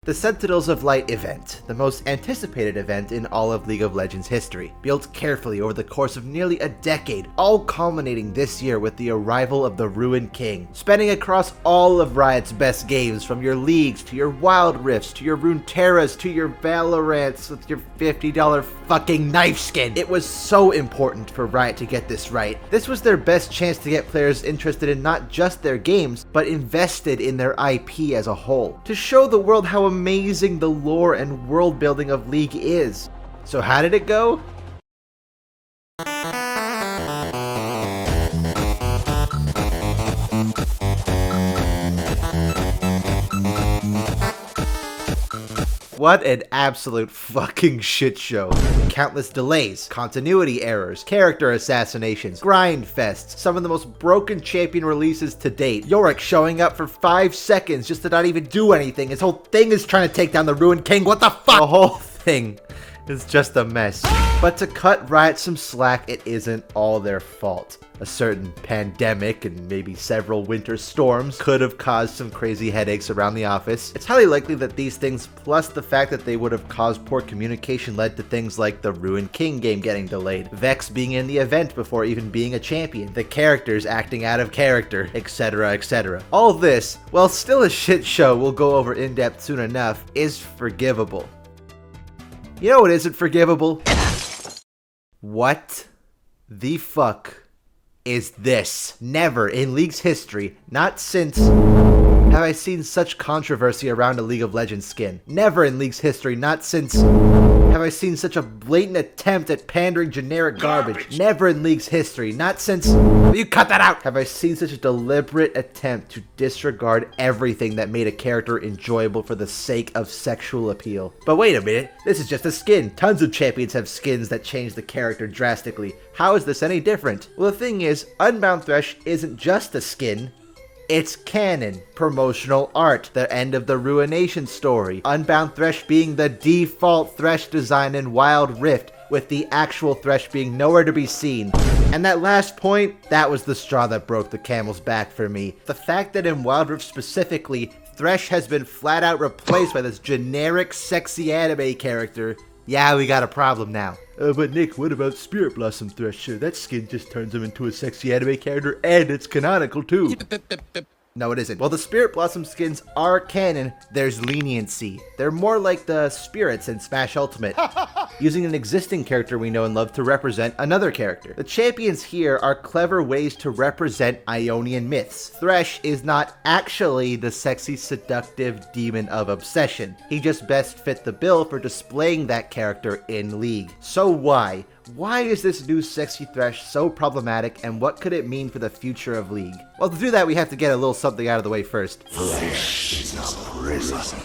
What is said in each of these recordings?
The Sentinels of Light event, the most anticipated event in all of League of Legends history, built carefully over the course of nearly a decade, all culminating this year with the arrival of the Ruined King, spanning across all of Riot's best games, from your leagues, to your Wild Rifts, to your Runeterras, to your Valorants with your $50 fucking knife skin. It was so important for Riot to get this right. This was their best chance to get players interested in not just their games, but invested in their IP as a whole, to show the world how amazing the lore and world building of League is. So how did it go? What an absolute fucking shit show. Countless delays, continuity errors, character assassinations, grind fests, some of the most broken champion releases to date. Yorick showing up for 5 seconds just to not even do anything. His whole thing is trying to take down the Ruined King. What the fuck? The whole thing is just a mess. But to cut Riot some slack, it isn't all their fault. A certain pandemic and maybe several winter storms could have caused some crazy headaches around the office. It's highly likely that these things, plus the fact that they would have caused poor communication, led to things like the Ruined King game getting delayed, Vex being in the event before even being a champion, the characters acting out of character, etc, etc. All this, while still a shit show we'll go over in depth soon enough, is forgivable. You know what isn't forgivable? What the fuck is this? Never in League's history, not since, have I seen such controversy around a League of Legends skin. Never in League's history, not since, have I seen such a blatant attempt at pandering generic garbage. Never in League's history, not since, you cut that out, have I seen such a deliberate attempt to disregard everything that made a character enjoyable for the sake of sexual appeal. But wait a minute, this is just a skin. Tons of champions have skins that change the character drastically. How is this any different? Well, the thing is, Unbound Thresh isn't just a skin. It's canon, promotional art, the end of the Ruination story, Unbound Thresh being the default Thresh design in Wild Rift, with the actual Thresh being nowhere to be seen. And that last point, that was the straw that broke the camel's back for me. The fact that in Wild Rift specifically, Thresh has been flat out replaced by this generic sexy anime character. Yeah, we got a problem now. But Nick, what about Spirit Blossom Thresh? That skin just turns him into a sexy anime character, and it's canonical too. No, it isn't. While the Spirit Blossom skins are canon, there's leniency. They're more like the spirits in Smash Ultimate, using an existing character we know and love to represent another character. The champions here are clever ways to represent Ionian myths. Thresh is not actually the sexy, seductive demon of obsession. He just best fit the bill for displaying that character in League. So why? Why is this new sexy Thresh so problematic, and what could it mean for the future of League? Well, to do that, we have to get a little something out of the way first. Thresh is a prison.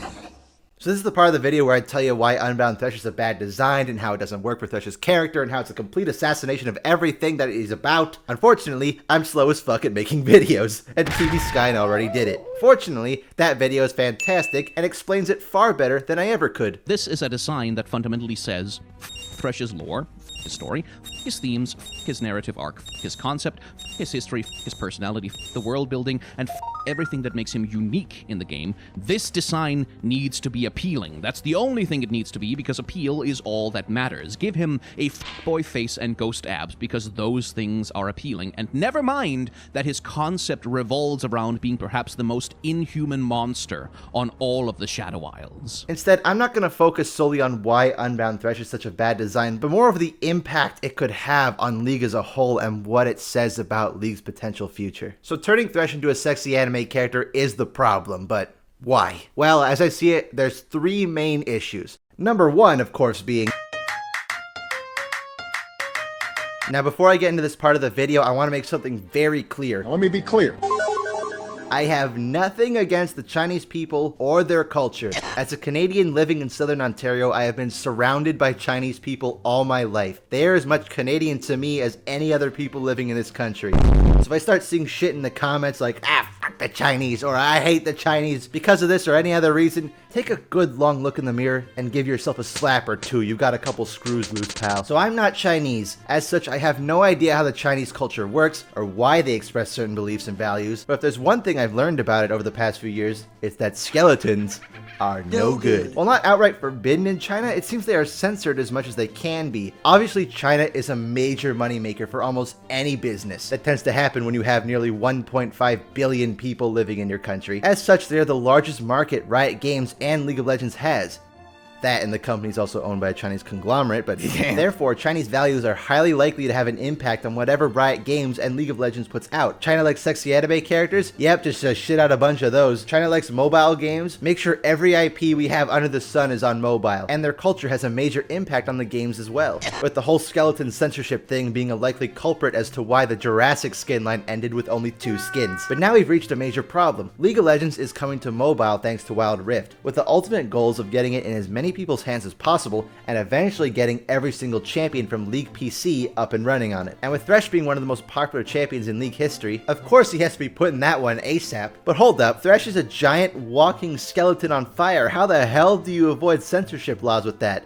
So this is the part of the video where I tell you why Unbound Thresh is a bad design, and how it doesn't work for Thresh's character, and how it's a complete assassination of everything that he's about. Unfortunately, I'm slow as fuck at making videos, and TV Skyn already did it. Fortunately, that video is fantastic, and explains it far better than I ever could. This is a design that fundamentally says Thresh's lore, his story, his themes, his narrative arc, his concept, his history, his personality, the world building, and everything that makes him unique in the game. This design needs to be appealing. That's the only thing it needs to be, because appeal is all that matters. Give him a boy face and ghost abs, because those things are appealing. And never mind that his concept revolves around being perhaps the most inhuman monster on all of the Shadow Isles. Instead, I'm not going to focus solely on why Unbound Thresh is such a bad design, but more of the impact it could have on League as a whole and what it says about League's potential future. So turning Thresh into a sexy anime character is the problem, but why? Well, as I see it, there's 3 main issues. Number 1, of course, being... Now, before I get into this part of the video, I want to make something very clear. Now, let me be clear. I have nothing against the Chinese people or their culture. As a Canadian living in Southern Ontario, I have been surrounded by Chinese people all my life. They are as much Canadian to me as any other people living in this country. So if I start seeing shit in the comments like, fuck the Chinese, or I hate the Chinese because of this or any other reason, take a good long look in the mirror and give yourself a slap or two. You've got a couple screws loose, pal. So I'm not Chinese. As such, I have no idea how the Chinese culture works or why they express certain beliefs and values. But if there's one thing I've learned about it over the past few years, it's that skeletons are no good. While not outright forbidden in China, it seems they are censored as much as they can be. Obviously, China is a major moneymaker for almost any business. That tends to happen when you have nearly 1.5 billion people living in your country. As such, they are the largest market Riot Games and League of Legends has. That, and the company is also owned by a Chinese conglomerate, but therefore, Chinese values are highly likely to have an impact on whatever Riot Games and League of Legends puts out. China likes sexy anime characters? Yep, just shit out a bunch of those. China likes mobile games? Make sure every IP we have under the sun is on mobile. And their culture has a major impact on the games as well. With the whole skeleton censorship thing being a likely culprit as to why the Jurassic skin line ended with only 2 skins. But now we've reached a major problem. League of Legends is coming to mobile thanks to Wild Rift, with the ultimate goals of getting it in as many people's hands as possible, and eventually getting every single champion from League PC up and running on it. And with Thresh being one of the most popular champions in League history, of course he has to be putting that one ASAP. But hold up, Thresh is a giant walking skeleton on fire. How the hell do you avoid censorship laws with that?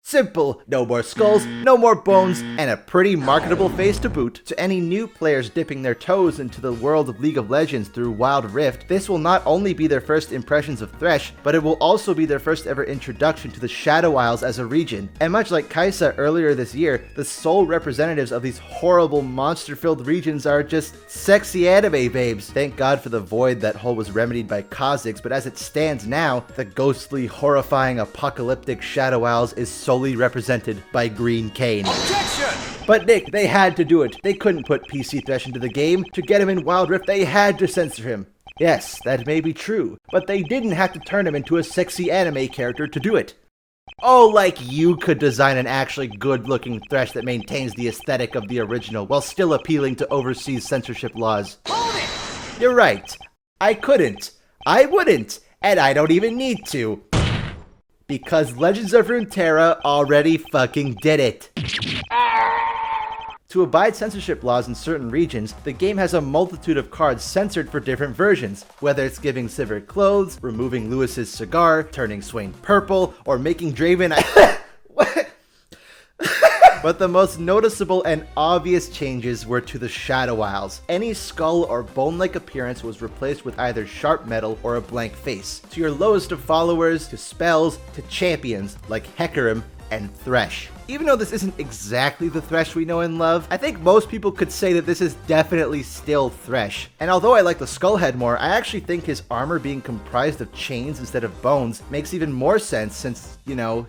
Simple, no more skulls, no more bones, and a pretty marketable face to boot. To any new players dipping their toes into the world of League of Legends through Wild Rift, this will not only be their first impressions of Thresh, but it will also be their first ever introduction to the Shadow Isles as a region. And much like Kaisa earlier this year, the sole representatives of these horrible monster-filled regions are just sexy anime babes. Thank God for the void that hole was remedied by Kha'Zix, but as it stands now, the ghostly, horrifying, apocalyptic Shadow Isles is solely represented by Green Cane. Objection! But Nick, they had to do it. They couldn't put PC Thresh into the game. To get him in Wild Rift, they had to censor him. Yes, that may be true, but they didn't have to turn him into a sexy anime character to do it. Oh, like you could design an actually good-looking Thresh that maintains the aesthetic of the original while still appealing to overseas censorship laws. Hold it! You're right. I couldn't. I wouldn't. And I don't even need to. Because Legends of Runeterra already fucking did it. To abide censorship laws in certain regions, the game has a multitude of cards censored for different versions, whether it's giving Sivir clothes, removing Lewis's cigar, turning Swain purple, or making Draven But the most noticeable and obvious changes were to the Shadow Isles. Any skull or bone-like appearance was replaced with either sharp metal or a blank face. To your lowest of followers, to spells, to champions like Hecarim and Thresh. Even though this isn't exactly the Thresh we know and love, I think most people could say that this is definitely still Thresh. And although I like the skull head more, I actually think his armor being comprised of chains instead of bones makes even more sense since, you know,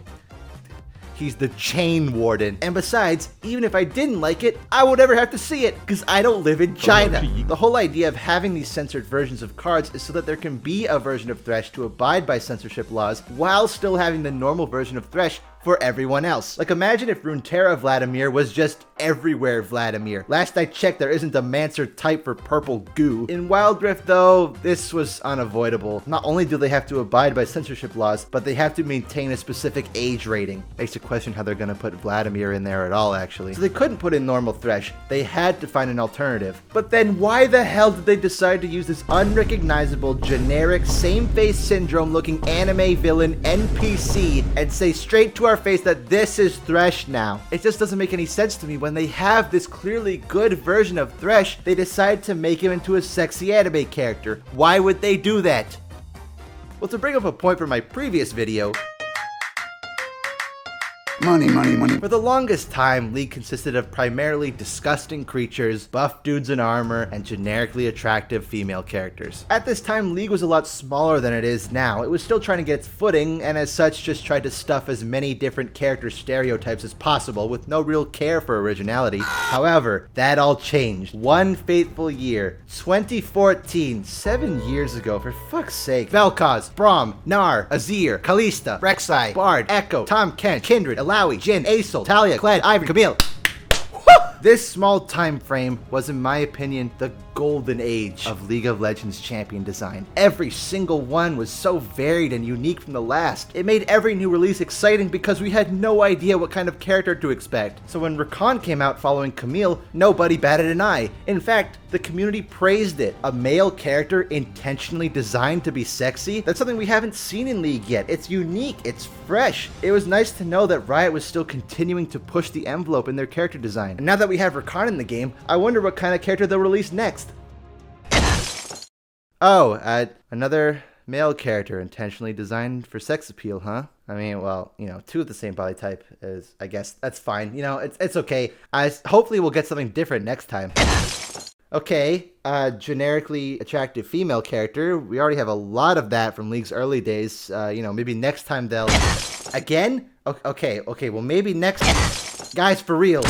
he's the Chain Warden. And besides, even if I didn't like it, I would never have to see it, because I don't live in China. The whole idea of having these censored versions of cards is so that there can be a version of Thresh to abide by censorship laws, while still having the normal version of Thresh for everyone else. Like, imagine if Runeterra Vladimir was just everywhere Vladimir. Last I checked, there isn't a Mancer type for purple goo. In Wild Rift, though, this was unavoidable. Not only do they have to abide by censorship laws, but they have to maintain a specific age rating. Makes you question how they're gonna put Vladimir in there at all, actually. So they couldn't put in normal Thresh. They had to find an alternative. But then why the hell did they decide to use this unrecognizable, generic, same-face syndrome-looking anime villain NPC and say straight to our face that this is Thresh now? It just doesn't make any sense to me. When they have this clearly good version of Thresh, they decide to make him into a sexy anime character. Why would they do that? Well, to bring up a point from my previous video, Money, money, money. for the longest time, League consisted of primarily disgusting creatures, buff dudes in armor, and generically attractive female characters. At this time, League was a lot smaller than it is now. It was still trying to get its footing, and as such, just tried to stuff as many different character stereotypes as possible with no real care for originality. However, that all changed. One fateful year, 2014, 7 years ago, for fuck's sake. Vel'Koz, Braum, Gnar, Azir, Kalista, Rek'Sai, Bard, Echo, Tahm Kench, Kindred, Alawi, Jhin, Aesol, Talia, Kled, Ivern, Camille. This small time frame was, in my opinion, the golden age of League of Legends champion design. Every single one was so varied and unique from the last. It made every new release exciting because we had no idea what kind of character to expect. So when Rakan came out following Camille, nobody batted an eye. In fact, the community praised it. A male character intentionally designed to be sexy? That's something we haven't seen in League yet. It's unique, it's fresh. It was nice to know that Riot was still continuing to push the envelope in their character design. And now that we have Rakan in the game, I wonder what kind of character they'll release next. Oh, another Male character intentionally designed for sex appeal, huh? I mean, well, you know, 2 of the same body type is, I guess, that's fine. You know, it's okay. Hopefully we'll get something different next time. Okay, generically attractive female character. We already have a lot of that from League's early days. You know, maybe next time they'll... Again? Okay, well, maybe next... Guys, for real.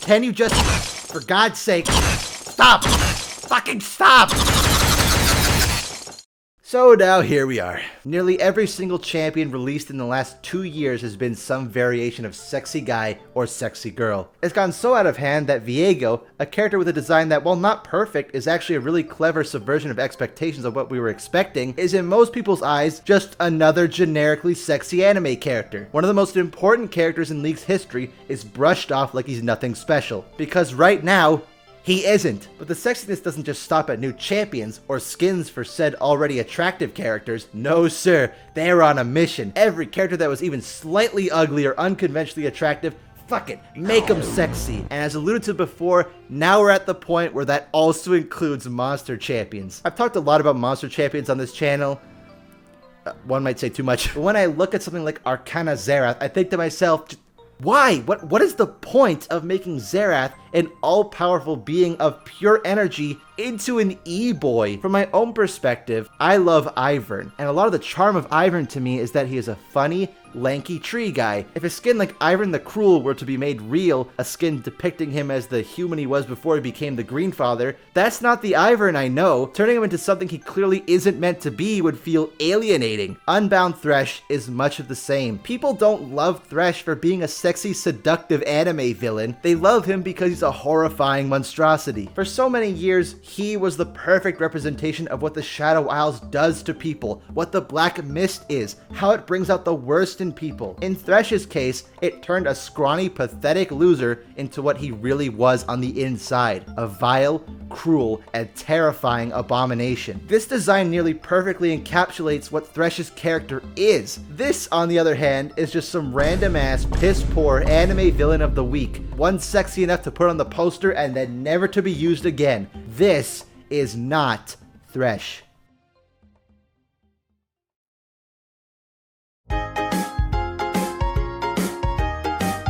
Can you just, for God's sake, stop! Fucking stop! So now here we are. Nearly every single champion released in the last 2 years has been some variation of sexy guy or sexy girl. It's gone so out of hand that Viego, a character with a design that, while not perfect, is actually a really clever subversion of expectations of what we were expecting, is in most people's eyes just another generically sexy anime character. One of the most important characters in League's history is brushed off like he's nothing special. Because right now, he isn't. But the sexiness doesn't just stop at new champions or skins for said already attractive characters. No sir, they're on a mission. Every character that was even slightly ugly or unconventionally attractive, fuck it, make them sexy. And as alluded to before, now we're at the point where that also includes monster champions. I've talked a lot about monster champions on this channel. One might say too much. But when I look at something like Arcana Xerath, I think to myself, why? What is the point of making Xerath an all-powerful being of pure energy into an E-boy? From my own perspective, I love Ivern, and a lot of the charm of Ivern to me is that he is a funny, lanky tree guy. If a skin like Ivern the Cruel were to be made real, a skin depicting him as the human he was before he became the Green Father, that's not the Ivern I know. Turning him into something he clearly isn't meant to be would feel alienating. Unbound Thresh is much of the same. People don't love Thresh for being a sexy, seductive anime villain. They love him because he's a horrifying monstrosity. For so many years, he was the perfect representation of what the Shadow Isles does to people, what the Black Mist is, how it brings out the worst in people. In Thresh's case, it turned a scrawny, pathetic loser into what he really was on the inside, a vile, cruel, and terrifying abomination. This design nearly perfectly encapsulates what Thresh's character is. This, on the other hand, is just some random-ass, piss-poor anime villain of the week, one sexy enough to put on the poster and then never to be used again. This is not Thresh.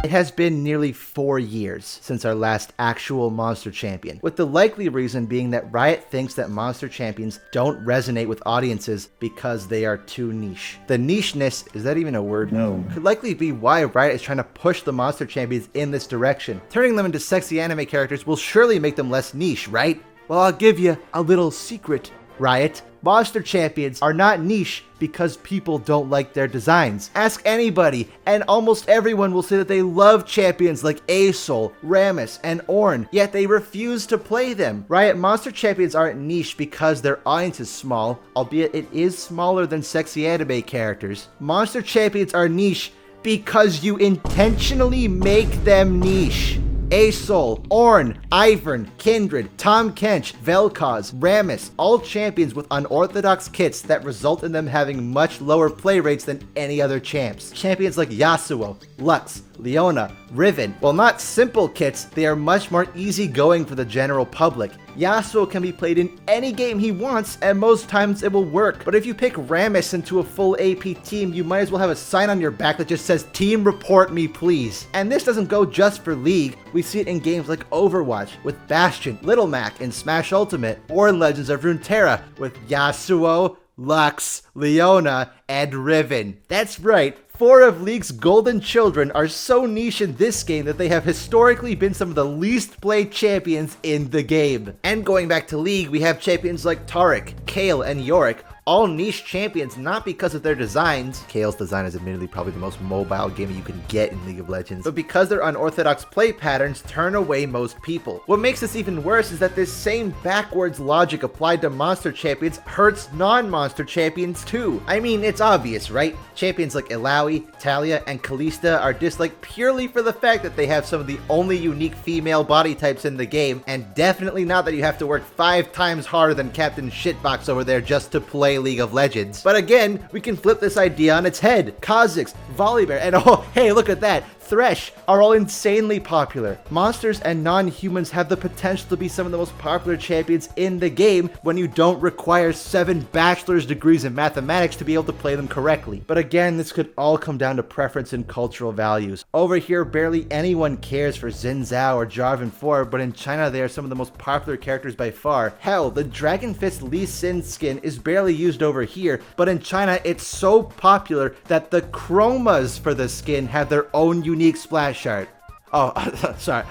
It has been nearly 4 years since our last actual monster champion, with the likely reason being that Riot thinks that monster champions don't resonate with audiences because they are too niche. The nicheness, is that even a word? No. Could likely be why Riot is trying to push the monster champions in this direction. Turning them into sexy anime characters will surely make them less niche, right? Well, I'll give you a little secret, Riot. Monster champions are not niche because people don't like their designs. Ask anybody, and almost everyone will say that they love champions like Asol, Rammus, and Ornn, yet they refuse to play them. Riot monster champions aren't niche because their audience is small, albeit it is smaller than sexy anime characters. Monster champions are niche because you intentionally make them niche. Asol, Ornn, Ivern, Kindred, Tahm Kench, Vel'Koz, Rammus, all champions with unorthodox kits that result in them having much lower play rates than any other champs. Champions like Yasuo, Lux, Leona, Riven, while not simple kits, they are much more easygoing for the general public. Yasuo can be played in any game he wants, and most times it will work. But if you pick Rammus into a full AP team, you might as well have a sign on your back that just says, "Team report me please." And this doesn't go just for League. We see it in games like Overwatch, with Bastion, Little Mac in Smash Ultimate, or in Legends of Runeterra, with Yasuo, Lux, Leona, and Riven. That's right. 4 of League's golden children are so niche in this game that they have historically been some of the least played champions in the game. And going back to League, we have champions like Taric, Kayle, and Yorick, all niche champions not because of their designs. Kale's design is admittedly probably the most mobile game you can get in League of Legends, but because their unorthodox play patterns turn away most people. What makes this even worse is that this same backwards logic applied to monster champions hurts non-monster champions too. I mean, it's obvious, right? Champions like Illaoi, Talia, and Kalista are disliked purely for the fact that they have some of the only unique female body types in the game, and definitely not that you have to work 5 times harder than Captain Shitbox over there just to play League of Legends. But again, we can flip this idea on its head. Kha'Zix, Volibear, and oh, hey, look at that. Thresh are all insanely popular. Monsters and non-humans have the potential to be some of the most popular champions in the game when you don't require 7 bachelor's degrees in mathematics to be able to play them correctly. But again, this could all come down to preference and cultural values. Over here, barely anyone cares for Xin Zhao or Jarvan 4, but in China they are some of the most popular characters by far. Hell, the Dragon Fist Lee Sin skin is barely used over here, but in China it's so popular that the chromas for the skin have their own unique splash art. Oh,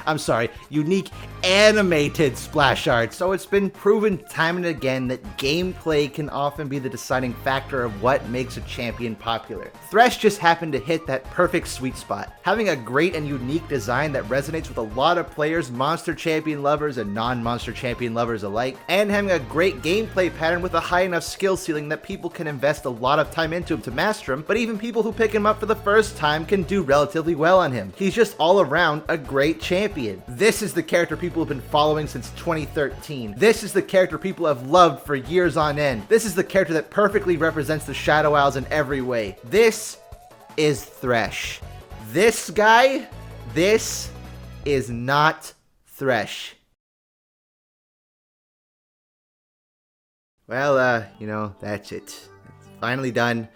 I'm sorry. Unique animated splash art. So it's been proven time and again that gameplay can often be the deciding factor of what makes a champion popular. Thresh just happened to hit that perfect sweet spot, having a great and unique design that resonates with a lot of players, monster champion lovers and non-monster champion lovers alike, and having a great gameplay pattern with a high enough skill ceiling that people can invest a lot of time into him to master him, but even people who pick him up for the first time can do relatively well on him. He's just all around a great champion. This is the character people have been following since 2013. This is the character people have loved for years on end. This is the character that perfectly represents the Shadow Isles in every way. This is Thresh. This guy, this is not Thresh. Well, that's it. It's finally done.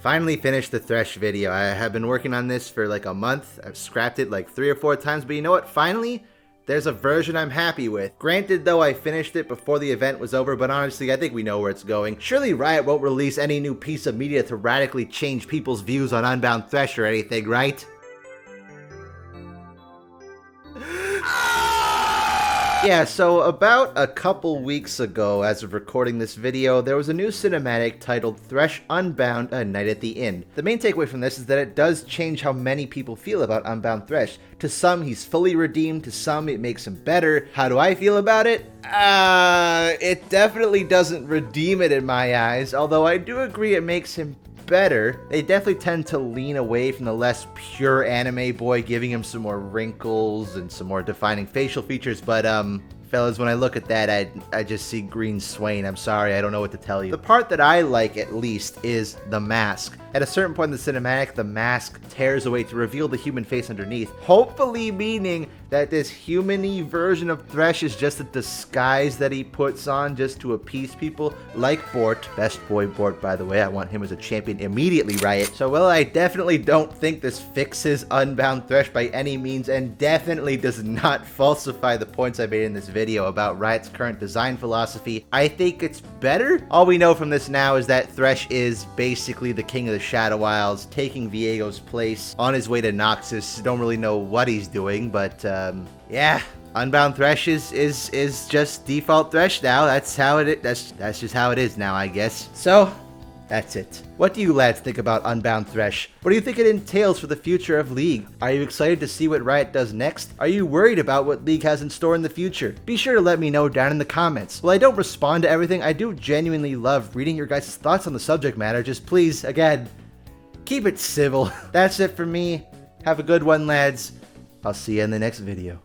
Finally finished the Thresh video. I have been working on this for like a month. I've scrapped it like 3 or 4 times, but you know what? Finally, there's a version I'm happy with. Granted, though, I finished it before the event was over, but honestly, I think we know where it's going. Surely Riot won't release any new piece of media to radically change people's views on Unbound Thresh or anything, right? Yeah, so about a couple weeks ago, as of recording this video, there was a new cinematic titled Thresh Unbound: A Night at the Inn. The main takeaway from this is that it does change how many people feel about Unbound Thresh. To some, he's fully redeemed, to some, it makes him better. How do I feel about it? It definitely doesn't redeem it in my eyes, although I do agree it makes him better. They definitely tend to lean away from the less pure anime boy, giving him some more wrinkles and some more defining facial features, but fellas, when I look at that, I just see green Swain. I'm sorry, I don't know what to tell you. The part that I like, at least, is the mask. At a certain point in the cinematic, the mask tears away to reveal the human face underneath, hopefully meaning that this human-y version of Thresh is just a disguise that he puts on just to appease people, like Bort. Best boy Bort, by the way. I want him as a champion immediately, Riot. So, well, I definitely don't think this fixes Unbound Thresh by any means, and definitely does not falsify the points I made in this video about Riot's current design philosophy. I think it's better. All we know from this now is that Thresh is basically the king of the Shadow Isles, taking Viego's place on his way to Noxus. Don't really know what he's doing, but yeah, Unbound Thresh is just default Thresh now. That's how it is. That's just how it is now, I guess. So that's it. What do you lads think about Unbound Thresh? What do you think it entails for the future of League? Are you excited to see what Riot does next? Are you worried about what League has in store in the future? Be sure to let me know down in the comments. While I don't respond to everything, I do genuinely love reading your guys' thoughts on the subject matter. Just please, again, keep it civil. That's it for me. Have a good one, lads. I'll see you in the next video.